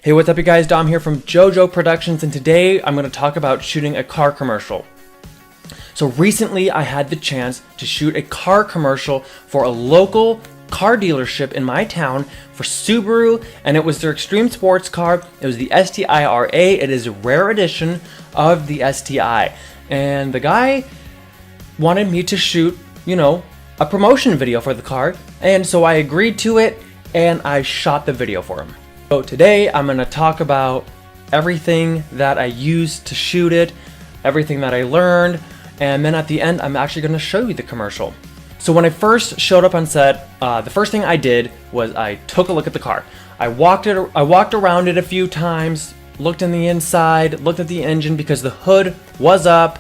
Hey, what's up you guys? Dom here from JoJo Productions, and today I'm going to talk about shooting a car commercial. So recently I had the chance to shoot a car commercial for a local car dealership in my town for Subaru, and it was their extreme sports car. It was the STI RA. It is a rare edition of the STI, and the guy wanted me to shoot, a promotion video for the car, and so I agreed to it and I shot the video for him. So today I'm going to talk about everything that I used to shoot it, everything that I learned, and then at the end I'm actually going to show you the commercial. So when I first showed up on set, the first thing I did was I took a look at the car. I walked around it a few times, looked in the inside, looked at the engine because the hood was up.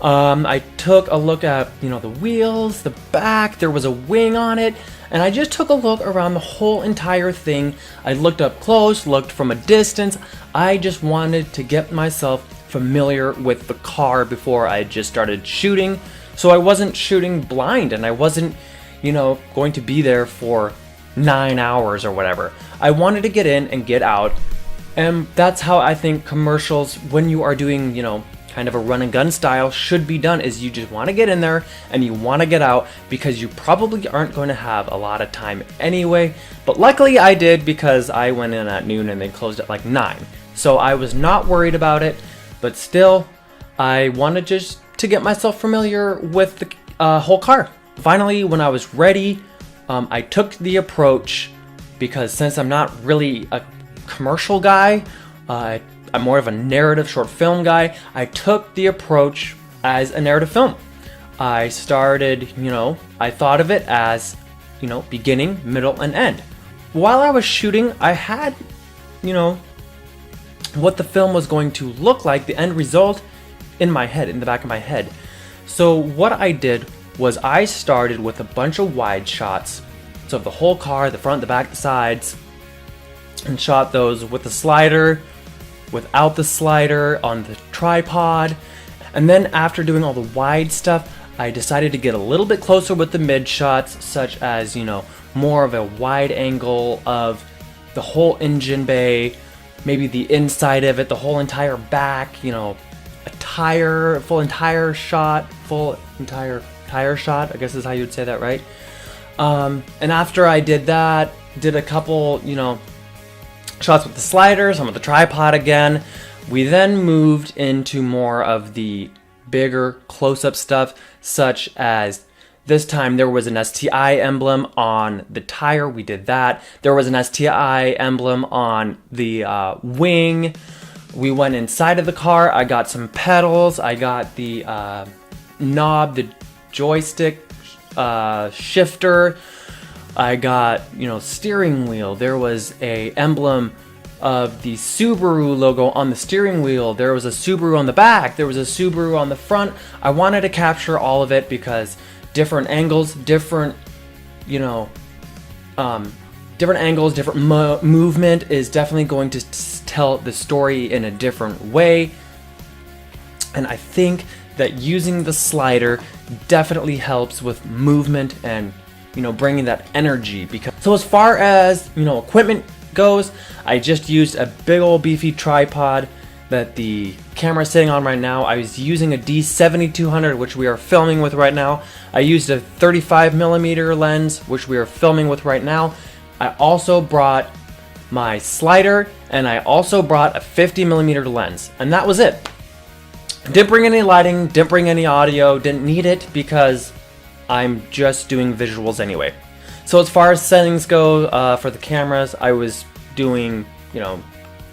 I took a look at, the wheels, the back, there was a wing on it, and I just took a look around the whole entire thing. I looked up close, looked from a distance. I just wanted to get myself familiar with the car before I just started shooting. So I wasn't shooting blind, and I wasn't, going to be there for 9 hours or whatever. I wanted to get in and get out, and that's how I think commercials, when you are doing, kind of a run and gun style, should be done, is you just want to get in there and you want to get out because you probably aren't going to have a lot of time anyway. But luckily I did, because I went in at noon and they closed at like 9. So I was not worried about it, but still I wanted just to get myself familiar with the whole car. Finally, when I was ready, I took the approach, because since I'm not really a commercial guy, I'm more of a narrative short film guy, I took the approach as a narrative film. I started, I thought of it as, beginning, middle, and end. While I was shooting, I had, what the film was going to look like, the end result, in my head, in the back of my head. So what I did was I started with a bunch of wide shots, so of the whole car, the front, the back, the sides, and shot those with the slider, without the slider, on the tripod. And then after doing all the wide stuff, I decided to get a little bit closer with the mid shots, such as, more of a wide angle of the whole engine bay, maybe the inside of it, the whole entire back, a full entire tire shot, I guess is how you'd say that, right? And after I did that, did a couple, shots with the slider, some with the tripod again. We then moved into more of the bigger close-up stuff, such as this time there was an STI emblem on the tire. We did that. There was an STI emblem on the wing. We went inside of the car. I got some pedals. I got the knob, the joystick shifter. I got, steering wheel. There was a emblem of the Subaru logo on the steering wheel. There was a Subaru on the back. There was a Subaru on the front. I wanted to capture all of it because different angles, different movement is definitely going to tell the story in a different way. And I think that using the slider definitely helps with movement and bringing that energy. So as far as, equipment goes, I just used a big old beefy tripod that the camera is sitting on right now. I was using a D7200, which we are filming with right now. I used a 35mm lens, which we are filming with right now. I also brought my slider, and I also brought a 50mm lens, and that was it. Didn't bring any lighting, didn't bring any audio, didn't need it because I'm just doing visuals anyway. So as far as settings go for the cameras, I was doing,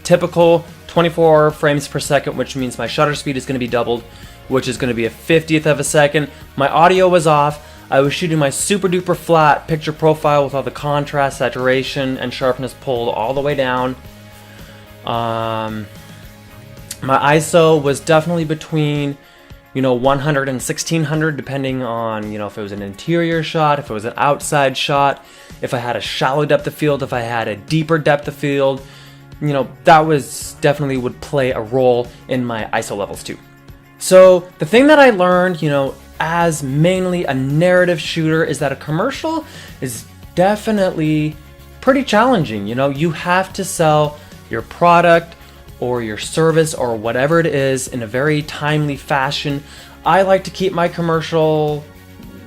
typical 24 frames per second, which means my shutter speed is going to be doubled, which is going to be a 50th of a second. My audio was off. I was shooting my super duper flat picture profile with all the contrast, saturation, and sharpness pulled all the way down. My ISO was definitely between 100 and 1600, depending on, if it was an interior shot, if it was an outside shot, if I had a shallow depth of field, if I had a deeper depth of field, that was definitely would play a role in my ISO levels too. So the thing that I learned, as mainly a narrative shooter, is that a commercial is definitely pretty challenging. You have to sell, your product or your service or whatever it is in a very timely fashion. I like to keep my commercial,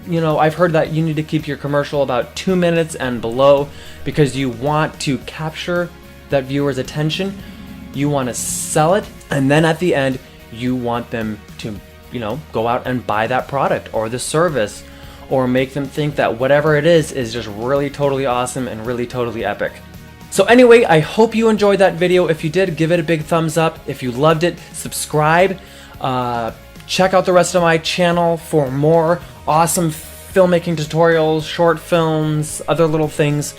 I've heard that you need to keep your commercial about 2 minutes and below because you want to capture that viewer's attention. You want to sell it, and then at the end, you want them to, go out and buy that product or the service, or make them think that whatever it is just really totally awesome and really totally epic. So anyway, I hope you enjoyed that video. If you did, give it a big thumbs up. If you loved it, subscribe. Check out the rest of my channel for more awesome filmmaking tutorials, short films, other little things.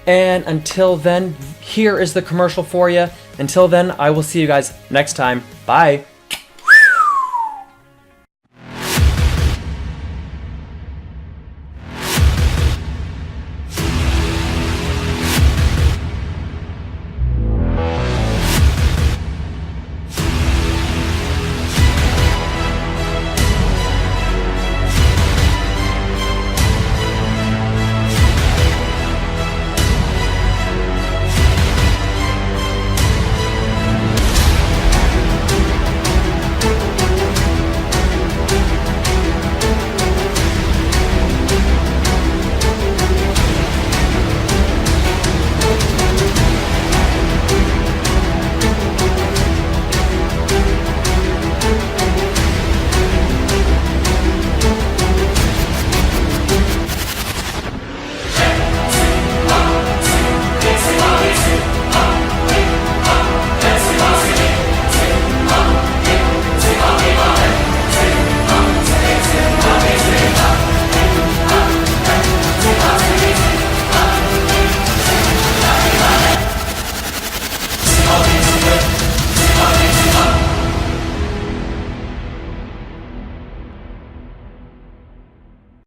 And until then, here is the commercial for you. Until then, I will see you guys next time. Bye.